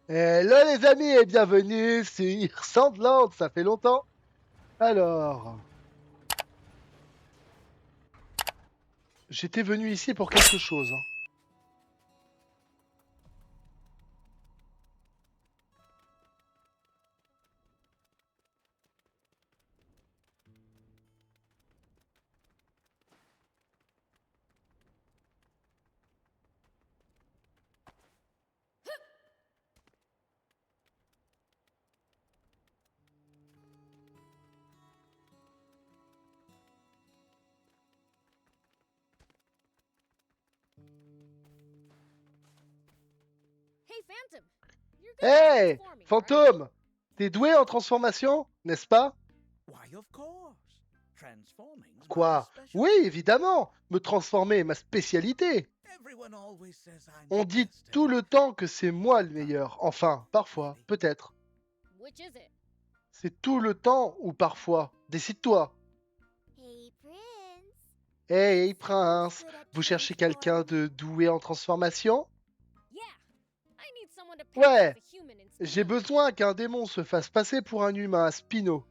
Hello les amis et bienvenue sur Sandland, ça fait longtemps. Alors, j'étais venu ici pour quelque chose, hein. Hey, Phantom! You're good at Hey, transforming, right? fantôme, t'es doué en transformation, n'est-ce pas? Why, of course. Transforming's my Quoi? Oui, specialty. évidemment, me transformer est ma spécialité. Everyone always says I'm On the dit best at tout it. le temps que c'est moi le meilleur. Enfin, parfois, Maybe. peut-être. Which is it? C'est tout le temps ou parfois. Décide-toi. Hey, Prince. Hey, Someone's prince, good at vous cherchez quelqu'un de transforming. doué en transformation? Yeah! I need someone to pair Ouais, with a human in j'ai Spino. besoin qu'un démon se fasse passer pour un humain à Spino.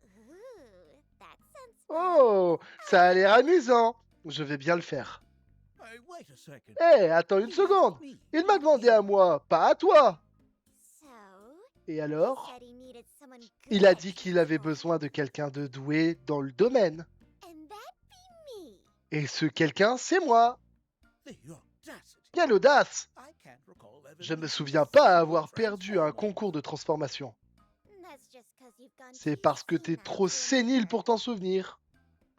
Ooh, that sounds fun. Oh, ça a l'air amusant. Je vais bien le faire. Hey, wait a second. Hé, attends une He asked seconde. me, Il m'a not demandé à you. moi, pas à toi. So, Et he alors? said he needed someone good Il a at dit qu'il avait transforming. besoin de quelqu'un de doué dans le domaine. And that'd be me. Et ce quelqu'un, c'est moi. The audacity. Quelle audace! I can't recall ever Je me losing souviens a pas single avoir perdu un transforming. concours de transformation. That's just 'cause you've gone C'est too parce que t'es senile trop to sénile pour remember. t'en souvenir.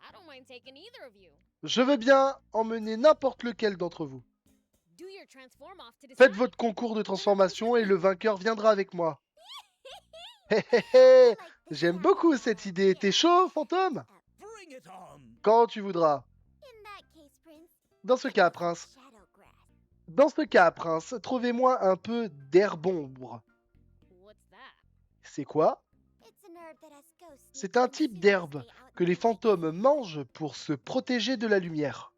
I don't mind taking either of you. Je veux bien emmener n'importe lequel d'entre vous. Do your transform off to Faites decide. votre concours de The winner comes transformation with et le me. vainqueur viendra avec moi. Hé hé I hé! like this J'aime beaucoup cette idea. idée. T'es chaud, fantôme? Bring it on. Quand tu voudras. In that case, Prince, Dans ce I'll go cas, for prince. Shadowgrass. Dans ce cas, prince, trouvez-moi un peu d'herbe-ombre. What's that? C'est quoi? It's an herb that has ghosts C'est used un in type cities d'herbe stay out que in les the light. fantômes mangent pour se protéger de la lumière.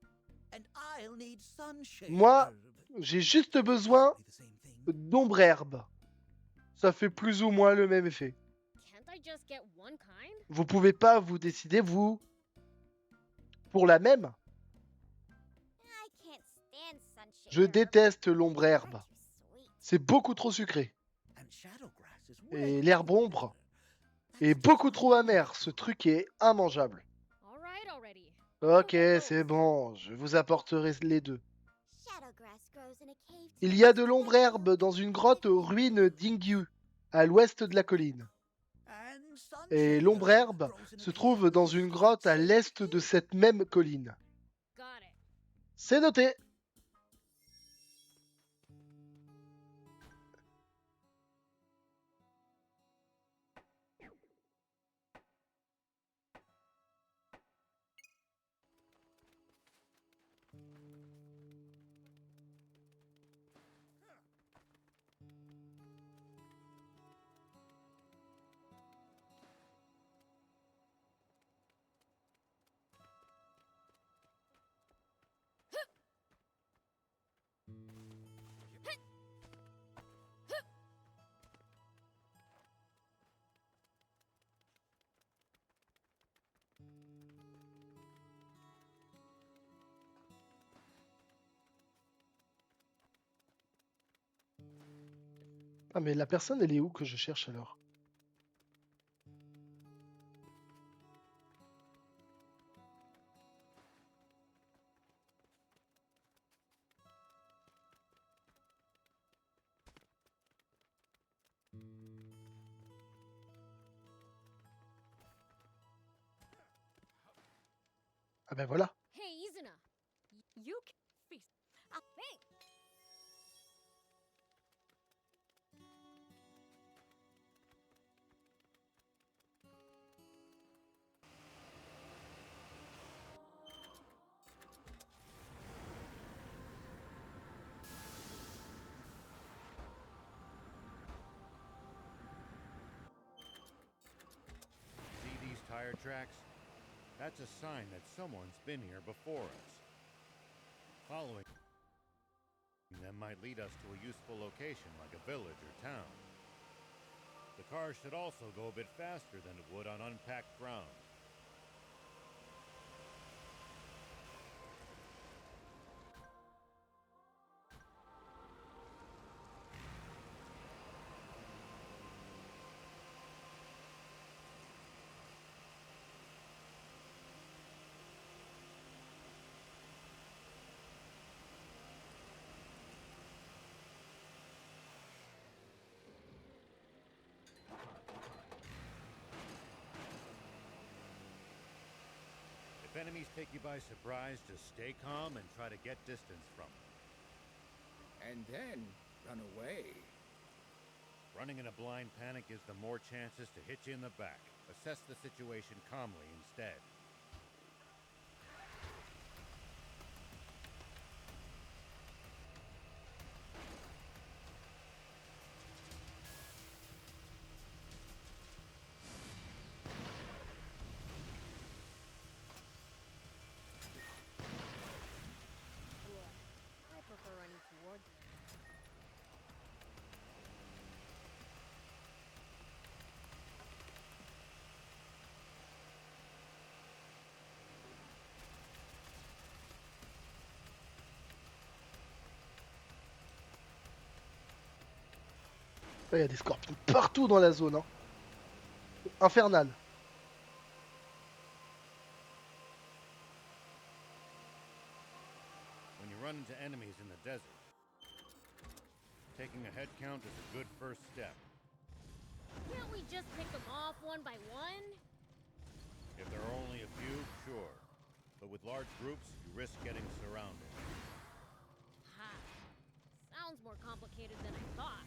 And I'll need sunshade Moi, herb. j'ai juste besoin Basically the same thing. d'ombre-herbe. Ça fait plus ou moins le même effet. Can't I just get one kind? Vous pouvez pas vous décider, vous, pour la même? I can't stand sunshade Je herb. déteste Far l'ombre-herbe. too sweet. C'est beaucoup trop sucré. And shadowgrass is Et way l'herbe too ombre bitter. est That's beaucoup trop defying amer. Ce nature. truc est immangeable. Alright already. Ok, I'll go c'est both. bon, je vous apporterai les deux. Shadowgrass grows in a cave to Il the y a west de of that l'ombre-herbe hill. dans une grotte aux ruines d'Ingyu, à l'ouest de la colline. And Et sunshade l'ombre-herbe herb grows in a se cave trouve dans east une of that grotte à same l'est de hill. cette même colline. Got it. C'est noté. Ah mais la personne, elle est où que je cherche alors? Ah ben voilà. Hey, Izuna. You can feast. Thanks. See these tire tracks? That's a sign that someone's been here before us. Following That might lead us to a useful location like a village or town. The car should also go a bit faster than it would on unpacked ground. If enemies take you by surprise, just stay calm and try to get distance from them. And then run away. Running in a blind panic gives them more chances to hit you in the back. Assess the situation calmly instead. I prefer running towards them. Il y a des scorpions partout dans la zone. Hein. Infernal. When you run into enemies in the desert, taking a head count is a good first step. Can't we just pick them off one by one? If there are only a few, sure. But with large groups, you risk getting surrounded. Ha. Sounds more complicated than I thought.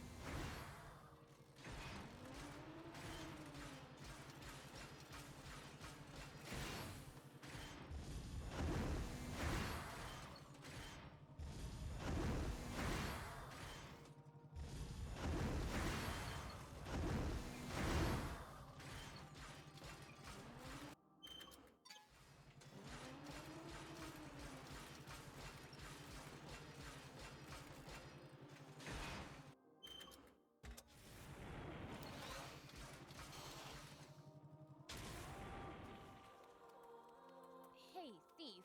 Hey, thief.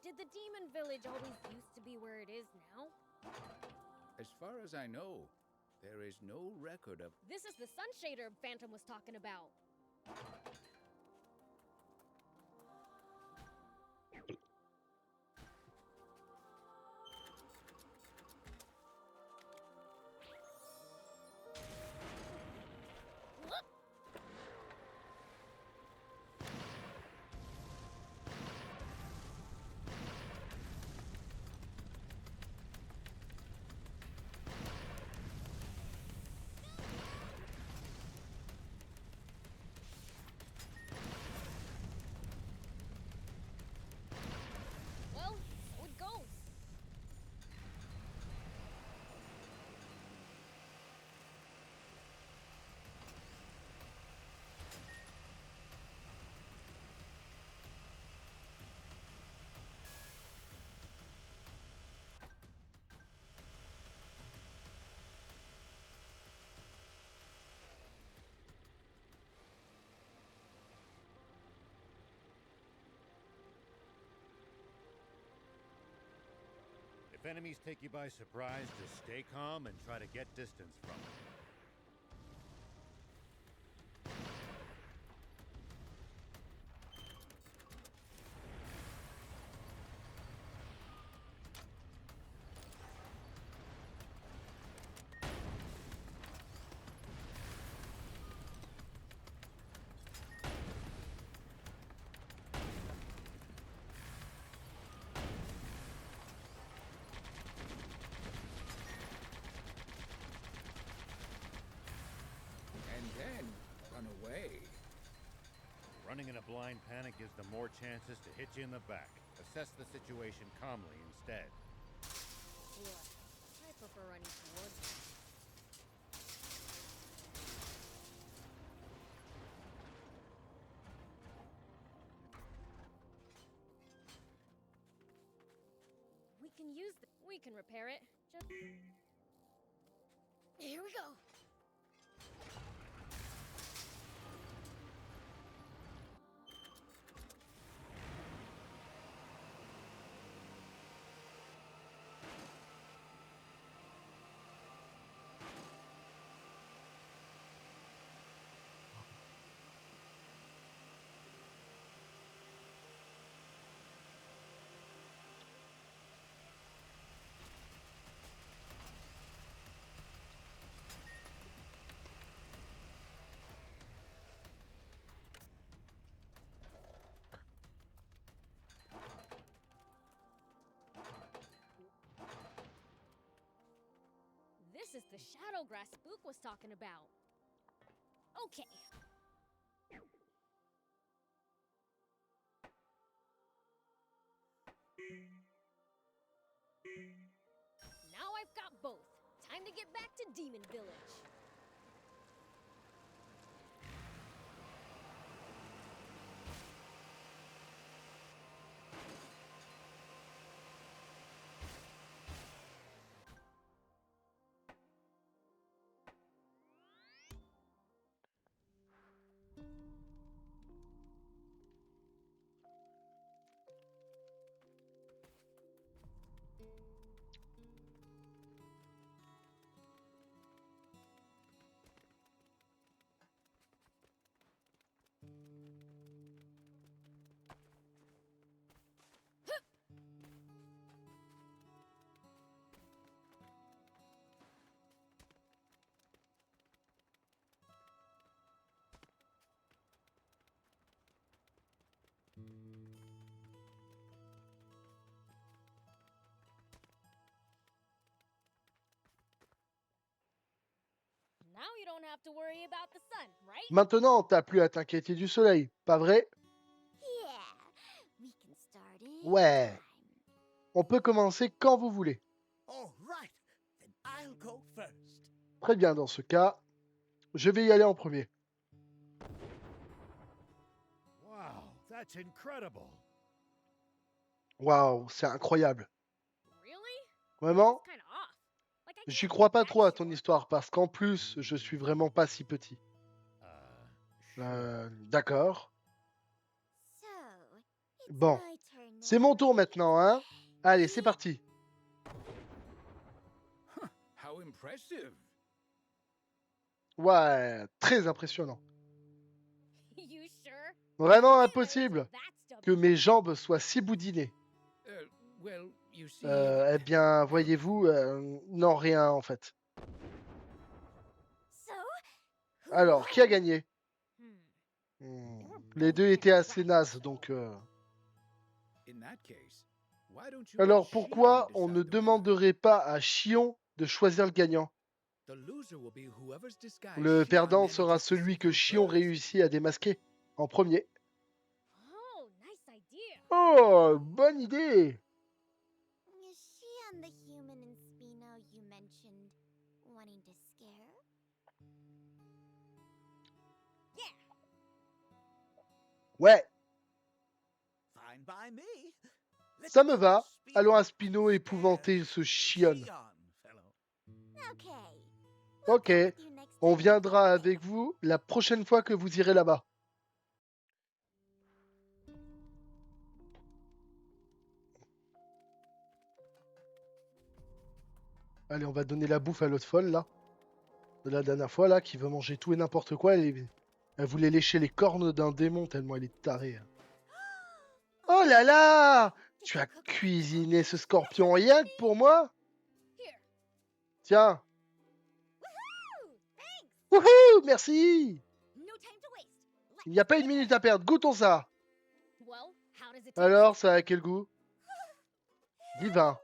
Did the demon village always used to be where it is now? As far as I know, there is no record of. This is the Sunshader Phantom was talking about. Well, so it goes. If enemies take you by surprise, just stay calm and try to get distance from them. And then run away. Running in a blind panic gives them more chances to hit you in the back. Assess the situation calmly instead. What? I prefer running towards them. We can repair it. Here we go. This is the Shadowgrass Spook was talking about. Okay. Now I've got both. Time to get back to Demon Village. Now you don't have to worry about the sun, right? Maintenant, t'as plus à t'inquiéter du soleil, pas vrai? Yeah, we can start Ouais. anytime. On peut commencer quand vous voulez. All right, then I'll go first. Très bien, dans ce cas, je vais y aller en premier. Wow, that's incredible. Waouh, c'est incroyable. Really? Vraiment, It's kind of off. Like I j'y can't crois be pas that trop à ton sure. histoire, parce qu'en plus, je suis vraiment pas si petit. Sure. D'accord. So, it's Bon, my turn c'est now, mon tour right? maintenant, hein? Allez, c'est parti. How impressive. Ouais, très impressionnant. You sure? Vraiment Hey, impossible that's que mes jambes soient si boudinées. Well, you see. Eh bien, voyez-vous, non, rien en fait. So, who Alors, qui a won? gagné? Hmm. Les deux étaient assez nazes, donc... In that case, why don't you Alors, let pourquoi Shion on ne decide the winner? demanderait pas à Chion de choisir le gagnant? The loser will be whoever's disguise Le Shion perdant manages sera to celui see que through Chion first. réussit à démasquer en premier. Oh, nice idea. Oh, bonne idée! Is she on the human in Spino you mentioned wanting to scare? Ouais, Fine by me. Let's ça me go va. to Spino Allons à and Spino épouvanter ce scare Chion. fellow. Okay. We'll Ok, come with you next on time we go viendra there. avec vous la prochaine fois que vous irez là-bas. Allez, on va donner la bouffe à l'autre folle, là. De la dernière fois, là, qui veut manger tout et n'importe quoi. Elle voulait lécher les cornes d'un démon tellement elle est tarée. Oh là là! Did Tu you as cook cuisiné ce scorpion rien que pour moi? Here. Tiens. Woohoo! Thanks. Wouhou! Merci! No time to waste. Il n'y a pas une minute à perdre. Goûtons ça. Well, how does it taste? Alors, ça a quel goût? Divin.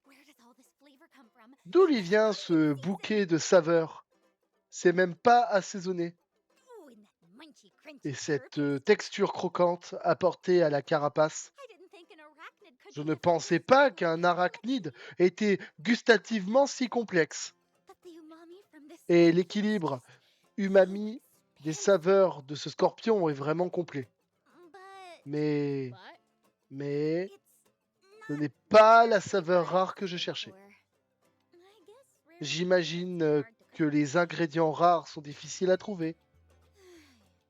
Where does all this flavor come from? D'où lui vient ce bouquet de saveurs? C'est même pas assaisonné. Ooh, and that munchy, crunchy Et cette chirping. texture croquante apportée à la carapace. I didn't think an arachnid could Je be ne this pensais tasty pas like qu'un this. arachnide était gustativement si complexe. But the umami from this Et scorpion l'équilibre is just umami so des expensive. saveurs de ce scorpion est vraiment complet. But Mais But ce it's n'est not pas the la flavor saveur I rare was que je looking cherchais. for. J'imagine que les ingrédients rares sont difficiles à trouver.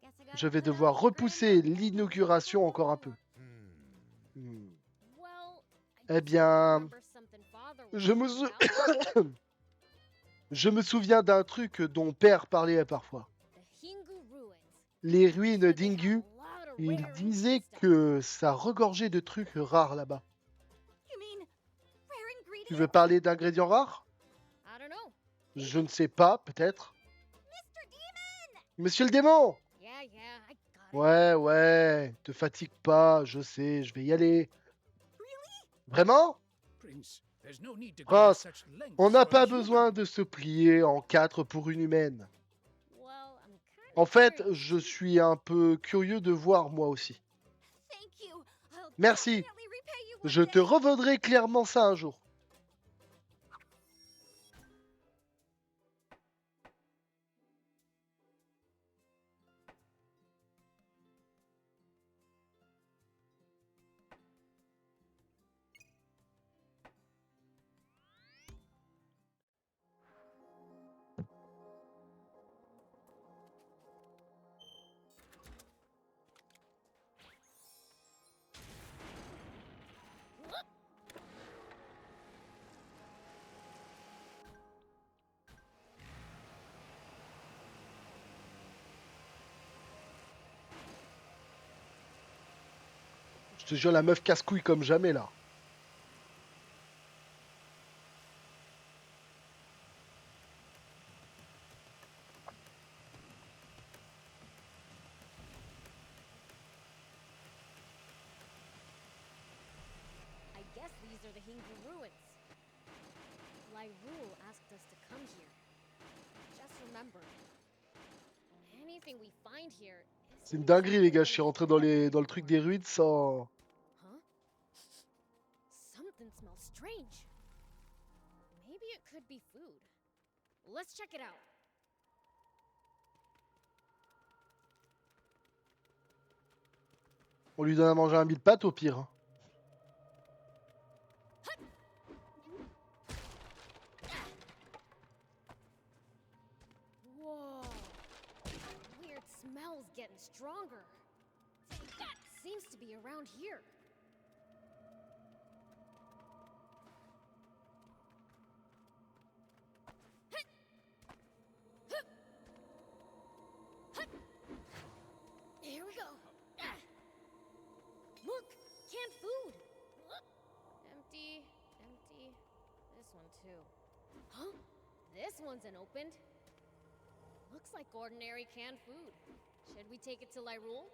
Guess I Je gotta vais put devoir on the repousser granddaughter l'inauguration encore un peu. Hmm. Hmm. Well, Eh I do bien, remember something Father was je me, talking sou- about. je me souviens d'un truc dont Père parlait parfois. The Hingu ruins. Les He ruines said they have d'Ingu, a lot of il rare disait ancient stuff. que ça regorgeait de trucs rares là-bas. You mean rare Tu veux ingredients? parler d'ingrédients rares? I don't know. Je ne sais pas, peut-être. Mr. Demon! Monsieur le démon! Yeah, I got it. Ouais, te fatigue pas, je sais, je vais y aller. Vraiment? Prince, there's no need to go to Prince, such lengths on n'a for a pas human. besoin de se plier en quatre pour une humaine. Well, I'm kind En of fait, curious. je suis un peu curieux de voir moi aussi. Thank you. I'll Merci. definitely repay you one Je te day. revaudrai clairement ça un jour. Je te jure, la meuf casse-couille comme jamais là. I guess these are the Hingu ruins. Lyrule asked us to come here. Just remember, anything we find here C'est une isn't dinguerie les exactly gars, je suis gonna rentré be good dans le truc anymore. des ruines sans... Huh? Something smells strange. Maybe it could be food. Let's check it out. On lui donne à manger un mille pattes au pire. Whoa. Weird smells getting stronger. Seems to be around here. Here we go. Look, canned food. Empty, empty. This one too. Huh? This one's unopened. Looks like ordinary canned food. Should we take it to Lyrule?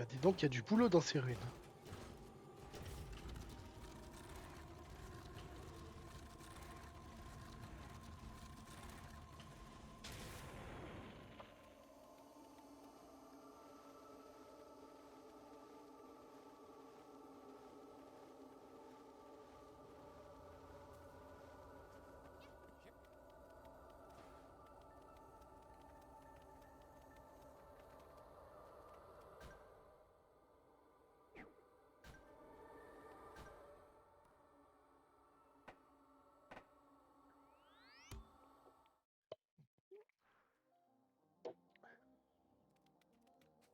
Bah dis donc, il y a du boulot dans ces ruines.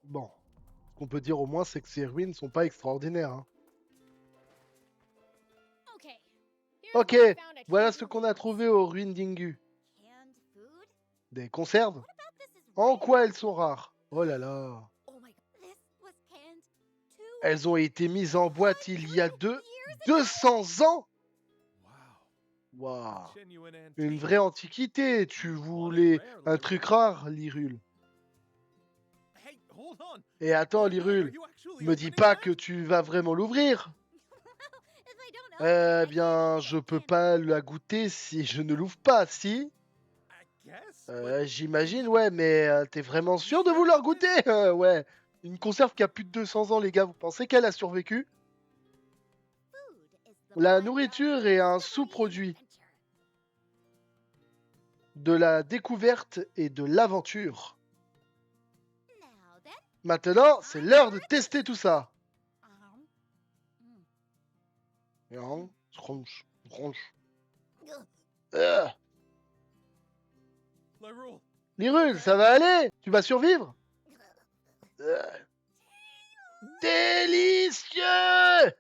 Bon, ce qu'on peut dire au moins, c'est que ces ruines sont pas extraordinaires. Hein. Okay. Here's Ok, what I found at voilà Camp ce qu'on a Woods. trouvé aux ruines d'Ingu. Canned food? Des conserves. What about this is En rare? quoi elles sont rares? Oh là là. Oh my god. This was canned 2 Elles ont été mises en boîte il y a years 200 ans. Wow. Waouh. Genuine Une antique. vraie antiquité. Tu voulais un truc rare, Lirule. Hey, hold on. Et attends, Are Lirule, you actually me dis opening pas that? que tu vas vraiment l'ouvrir. If I don't open it, I Eh can't bien, eat je it. peux Can't- pas la goûter si je ne l'ouvre pas, si? I guess. but J'imagine, ouais, mais t'es vraiment sûr de vouloir goûter? Ouais. Une conserve qui a plus de 200 ans, les gars, vous pensez qu'elle a survécu? Food is the La byproduct nourriture est un of somebody's sous-produit adventure. de la découverte et de l'aventure. Now then, Maintenant, c'est l'heure de tester tout ça. um, Ronche, ronche. ugh. Lyrule, Lirule, ça va aller? Tu vas survivre? Délicieux!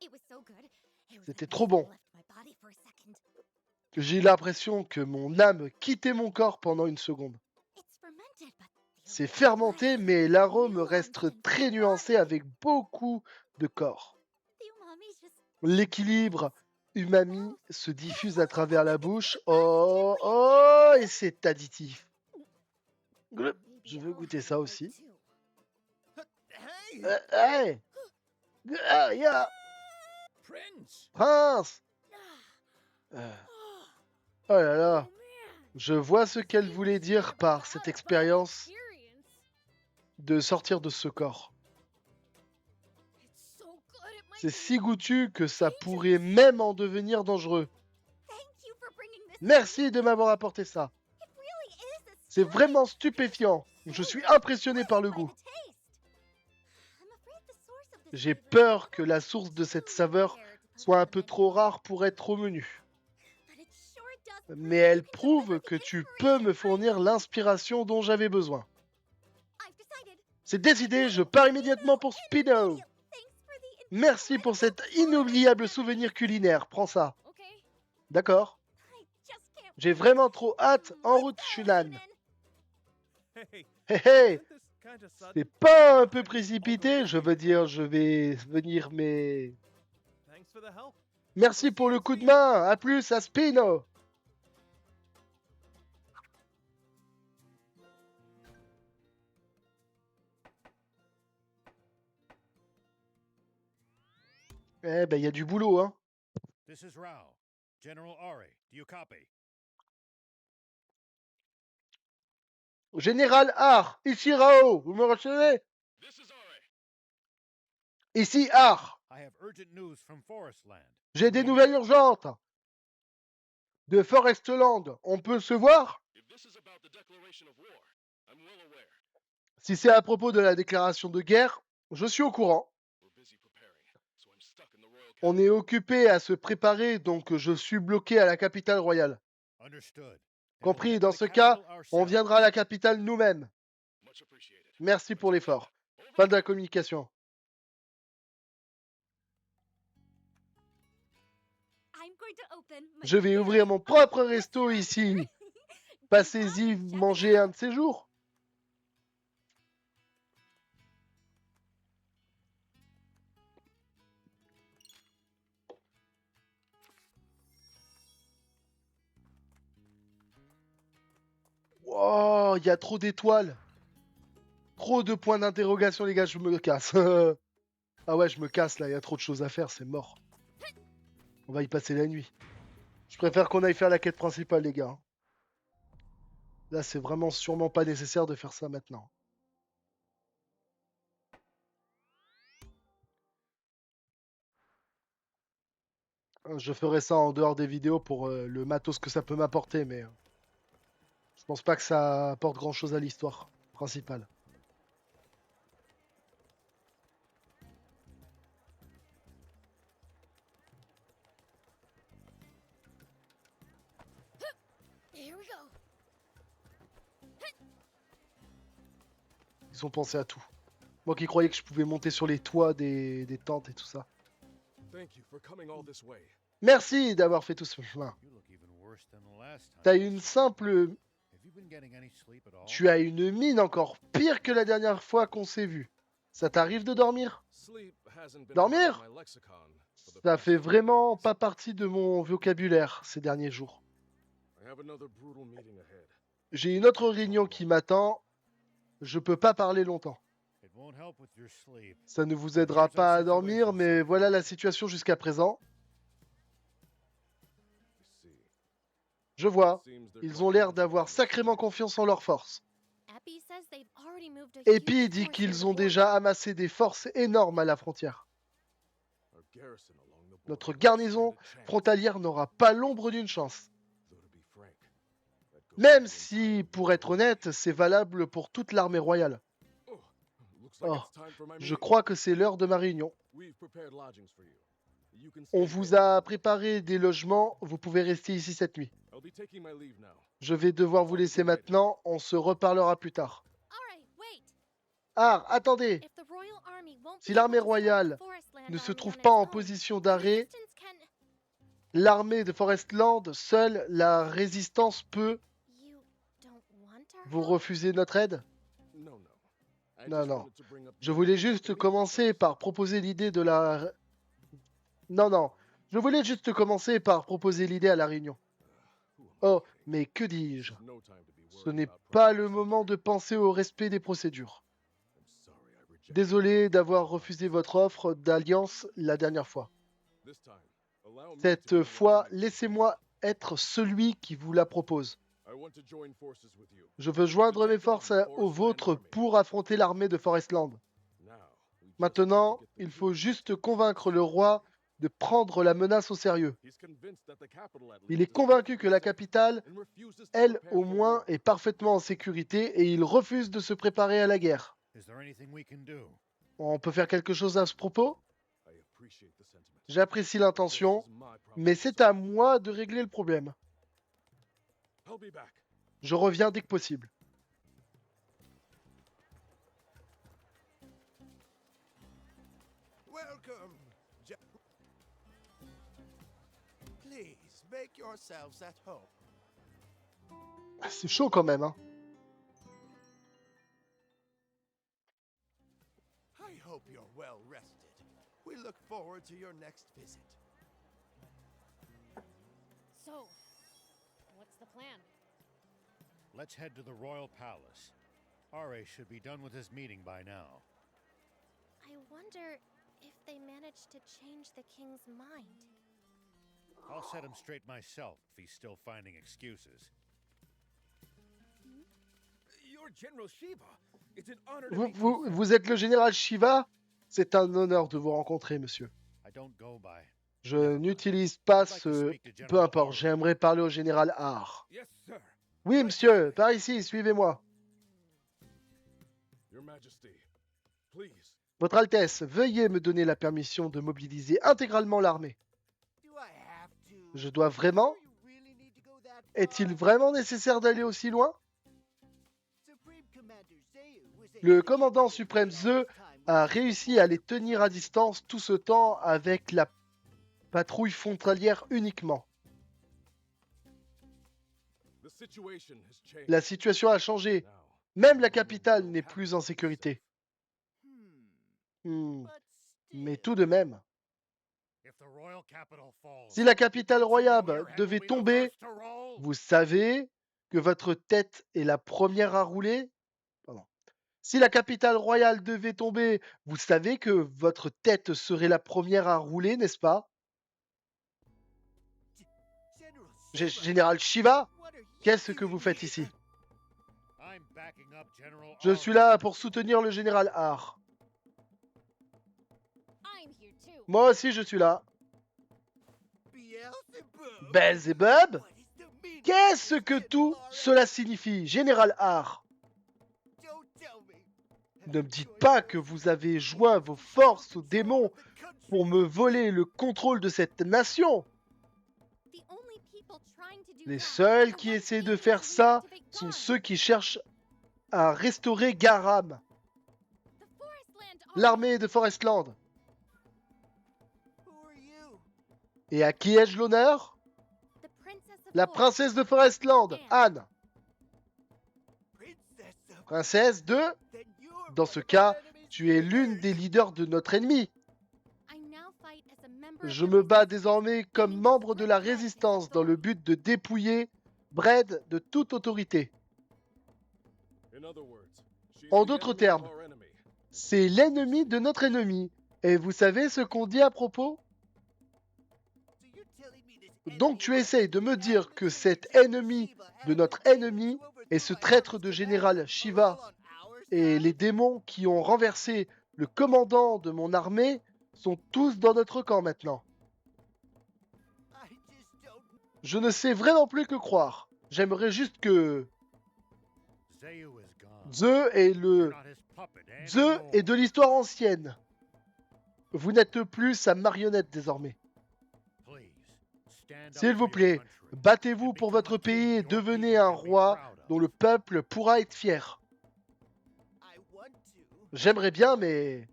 It was so good. It was C'était the trop medicine bon. left my body for a second. J'ai l'impression que mon âme quittait mon corps pendant une seconde. It's fermented, but the C'est aroma is fermenté, light, mais l'arôme nuanced reste and très full nuancé body. avec beaucoup de corps. The umami's just L'équilibre umami se diffuse à travers la bouche. It's Oh, positively oh, et addictive. c'est additif. Glup. Maybe Je veux I'll goûter have ça a bite aussi. too. hey, Hey! Ah, ya, Prince! Prince! Euh, Oh là là. Oh man. Je vois ce qu'elle She voulait was dire never par out cette about expérience experience. de sortir de ce corps. It's so good, it might C'est be si goûtu que ça pourrait même en devenir dangereux. Thank you for bringing this to me. Merci de m'avoir apporté ça. It really is a C'est stunning vraiment stupéfiant. Je suis impressionné par le by the goût. taste. I'm afraid the source of this J'ai flavor peur que is la source de cette too saveur rare to put soit on un the peu menu. trop rare pour être au menu. But it sure does Mais prove you elle can prouve deliver que the tu peux me inspiration I fournir need. l'inspiration dont j'avais besoin. I've decided. C'est décidé, je pars immédiatement pour Speedo. Immediate. Thanks for the Merci pour cet inoubliable souvenir culinaire. Prends ça. okay. D'accord. I just can't J'ai wait. vraiment trop hâte. En Let's route, go, Shunan. Shunan. hey, Hé hé. isn't this kinda C'est sudden? pas un peu précipité, je veux dire, je vais venir, mais... Thanks for the help. Merci pour le coup de main. À plus, à Spino. Eh ben, il y a du boulot, hein. This is Rao. General Ari, do you copy? Général Ar, ici Rao, vous me recevez? Ici Ar, I have urgent news from Forestland. j'ai des nouvelles urgentes. De Forestland, on peut se voir? Si c'est à propos de la déclaration de guerre, je suis au courant. On est occupé à se préparer, donc je suis bloqué à la capitale royale. Understood. Then we'll Compris, head to dans the ce cas, capital on ourselves. viendra à la capitale nous-mêmes. Merci pour l'effort. Fin de la communication. I'm going to open my Je vais ouvrir very mon own propre resto restaurant. ici. Good Passez-y luck, check it manger un out. de ces jours. Wow, il y a trop d'étoiles. Trop de points d'interrogation, les gars, je me casse. Ah ouais, je me casse là, il y a trop de choses à faire, c'est mort. On va y passer la nuit. Je préfère qu'on aille faire la quête principale, les gars. Là, c'est vraiment sûrement pas nécessaire de faire ça maintenant. Je ferai ça en dehors des vidéos pour le matos que ça peut m'apporter, mais je pense pas que ça apporte grand chose à l'histoire principale. Here we go. Ils ont pensé à tout. Moi qui croyais que je pouvais monter sur les toits des tentes et tout ça. Thank you for coming all this way. Merci d'avoir fait tout ce chemin. You look even worse than the last time. T'as une simple... Have you been getting any sleep at all? Tu as une mine encore pire que la dernière fois qu'on s'est vu. Ça t'arrive de dormir? Sleep hasn't been Dormir? part of my lexicon for the Ça past fait few vraiment days. pas partie de mon vocabulaire ces derniers jours. I have another brutal meeting ahead. J'ai une autre réunion qui m'attend. Je peux pas parler longtemps. It won't help with your sleep. Ça ne vous aidera pas à dormir, mais voilà la situation jusqu'à présent. I see. Je vois. Seems they're Ils ont l'air confident d'avoir in their sacrément strength. confiance en leurs forces. Epi says they've already moved a Epi huge dit force qu'ils near ont the déjà border. amassé des forces énormes à la frontière. Our garrison along the Notre border garnison won't stand a chance. frontalière n'aura pas l'ombre d'une chance. Though to be frank, that goes Même for the si, entire pour être army. honnête, c'est valable pour toute l'armée royale. Oh, looks like Oh, it's time for my je meeting. crois que c'est l'heure de ma réunion. We've prepared lodgings for you. You can On stay vous here. a préparé des logements, vous pouvez rester ici cette nuit. I'll be taking my leave now. Je vais devoir vous laisser maintenant, on se reparlera plus tard. All right, wait. Ah, attendez! If the royal army won't Si be l'armée able to stop the royale Forestland ne se army trouve on pas its en own, position the d'arrêt, resistance can... l'armée de Forestland, seule la résistance peut... You don't want our Vous help? refusez notre aide? No, no. I Non, just non. wanted to bring up Je the voulais idea of juste the commencer meeting par first. proposer l'idée de la... Non, non. Je voulais juste commencer par proposer l'idée à la réunion. Who am I Oh, kidding? mais que dis-je? This is no time to be Ce worried n'est about pas private le procedure. moment de penser au respect des procédures. I'm sorry I rejected Désolé your d'avoir offer. refusé votre offre d'alliance la dernière fois. This time, allow me to be Cette the one to fois, make the laissez-moi être celui qui vous la propose. I want to join forces with you. Je veux joindre mes forces aux vôtres pour affronter l'armée de Forestland. Now, we just need Maintenant, to get the il faut news. juste convaincre le roi de prendre la menace au sérieux. He's convinced that the capital at Il least est is convaincu que la perfectly safe capitale, and refuses to elle prepare au for moins, war. est parfaitement en sécurité et il refuse de se préparer à la guerre. Is there anything we can do? On peut faire quelque chose à ce propos? I appreciate the sentiment. J'apprécie This l'intention, is my problem mais to c'est solve. à moi de régler le problème. I'll be back. Je reviens dès que possible. Welcome. Please make yourselves at home. Ah, c'est chaud quand même, hein. I hope you're well rested. We look forward to your next visit. So, what's the plan? Let's head to the royal palace. Are should be done with his meeting by now. I wonder if they managed to change the king's mind. I'll set him straight myself if he's still finding excuses. You're General Shiva. It's an honor to Vous, meet you, vous, sir. vous êtes le général Shiva? C'est un honneur de vous rencontrer, monsieur. I don't go by. Je n'utilise pas I'd like to ce... speak to Peu General importe, Ari. j'aimerais parler au général Har. Yes, sir. Oui, monsieur, par ici, suivez-moi. Your Majesty, please. Votre Altesse, veuillez me donner la permission de mobiliser intégralement l'armée. Do I have to? Je dois vraiment? Do you really need to go that Est-il far? vraiment nécessaire d'aller aussi loin? Supreme Commander Zeu was able Le to commandant keep them suprême away all Zeu the time a with réussi à les tenir à distance tout ce temps avec la patrouille frontalière uniquement. The situation has changed. La situation a changé. Now, Même la capitale n'est plus en sécurité. Hmm, Hmm, but mais still. tout de même, If the royal capital falls, si la capitale don't you know royale your head devait will be the tomber, first to roll? vous savez que votre tête est la première à rouler? Pardon. Si la capitale royale devait tomber, vous savez que votre tête serait la première à rouler, n'est-ce pas? General Général Shiva, what are you qu'est-ce que doing vous faites here? ici? I'm backing up General Je suis Ari. là pour soutenir le général Har. I'm here too. Moi aussi, je suis là. Beelzebub? Belzebub? What is the meaning of Qu'est-ce this, que General tout Ari? cela signifie, général Har? Don't tell me. Ne me dites pas que vous avez joint vos forces aux démons pour me voler le contrôle de cette nation. The only people trying to do Les that seuls are qui what's essaient de needed faire to ça reactivate sont Garm. ceux qui cherchent à restaurer Garam, The Forestland Army. l'armée de Forestland. Who are you? Et à qui ai-je l'honneur? The Princess of La Forest. princesse de Forestland, Anne. Princess of... Princesse de... Then you're Dans one ce of our cas, enemies tu es for l'une years. des leaders de notre ennemi. I now fight as a member of Je the me bats resistance, désormais comme aiming to membre de la strip Brett of his résistance dans le authority. but de dépouiller Brad de toute autorité. In other words, she's En the d'autres enemy of termes, our enemy. c'est l'ennemi de notre ennemi. Et vous savez ce qu'on dit à propos? So you're telling me this Donc enemy tu of essayes de ours me dire has que the cet General ennemi Shiva de has notre the plans ennemi to overthrow est ce our traître army's de commander général are Shiva all on our et les side? démons qui ont renversé le commandant de mon armée sont tous dans notre camp maintenant. I just don't... Je ne sais vraiment plus que croire. J'aimerais juste que Zayu is gone. Zeus est You're le not his puppet Zeus anymore. est de l'histoire ancienne. Vous n'êtes plus sa marionnette désormais. Please, stand up S'il for vous your plaît, country battez-vous and pour become votre a king pays et your devenez people un can be roi proud of. dont le peuple pourra être fier. I want to. J'aimerais bien, mais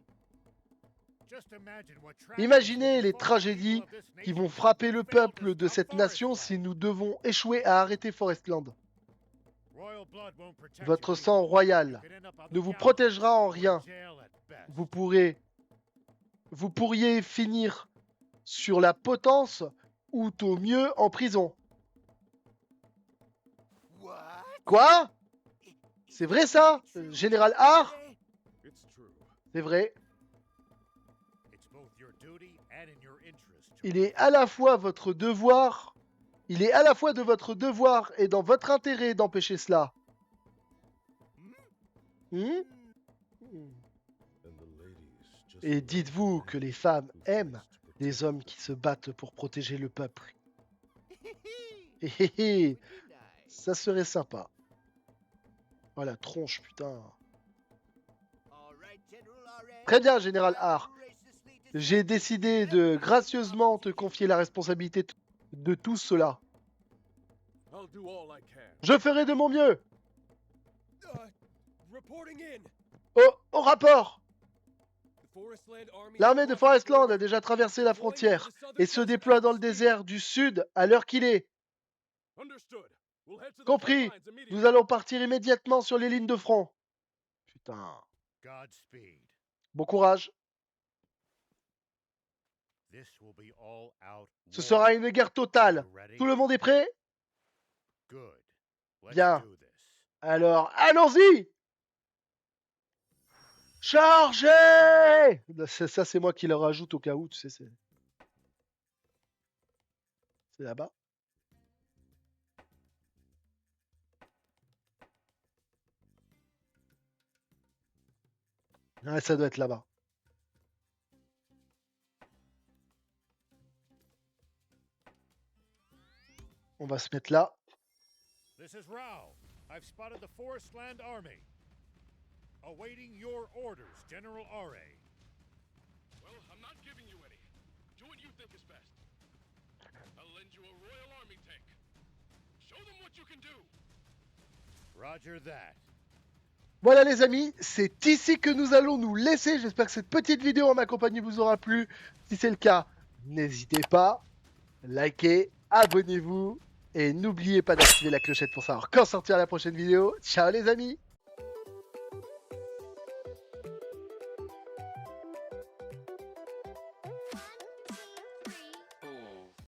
Just imagine what tragedies imaginez will les befall the tragédies people of this qui nation vont if frapper we le fail to peuple de stop cette nation Forestland. si nous devons échouer à arrêter Forestland. Royal blood won't protect Votre you sang either. royal You could end up on the ne vous gallows protégera en or rien. jail at best. Vous pourriez finir sur la potence ou au mieux en prison. What? Quoi? C'est vrai ça, True, Général General Har? Ari? It's true. C'est vrai. It's both your duty and in your interest to Il est à la fois votre devoir, il est à la fois de votre devoir et dans votre intérêt d'empêcher cela. Hmm? And the ladies just Et love dites-vous men que les femmes who aiment choose to protect les hommes qui se battent pour protéger le peuple. Hé hé hé, Would be nice. ça serait sympa. Oh la tronche, putain. All right, General Ari. Très bien, Général I Har. graciously J'ai decide to décidé give de everyone gracieusement te the confier la responsabilité de tout cela. I'll do all I can. Je ferai de mon mieux. Reporting in. Au rapport. The Forestland Army L'armée has de crossed the Forestland border. a déjà traversé la frontière et se déploie dans le désert du sud à l'heure qu'il est. Understood. We'll head to the front Compris. lines immediately. Nous allons partir immédiatement sur les lignes de front. Putain. Godspeed. Bon courage. This will be all out Ce war. sera une guerre totale. You ready? Tout le monde est prêt? Good. Let's Bien. do this. Alors, allons-y! Chargez! Ça, c'est moi qui le rajoute au cas où, tu sais, c'est là-bas. Ouais, ça doit être là-bas. On va se mettre là. This is Rao. I've spotted the Forestland Army. Awaiting your orders, General Ari. Well, I'm not giving you any. Do what you think is best. I'll lend you a Royal Army tank. Show them what you can do. Roger that. Voilà les amis, c'est ici que nous allons nous laisser. J'espère que cette petite vidéo en ma compagnie vous aura plu. Si c'est le cas, n'hésitez pas, likez, abonnez-vous et n'oubliez pas d'activer la clochette pour savoir quand sortira la prochaine vidéo. Ciao les amis!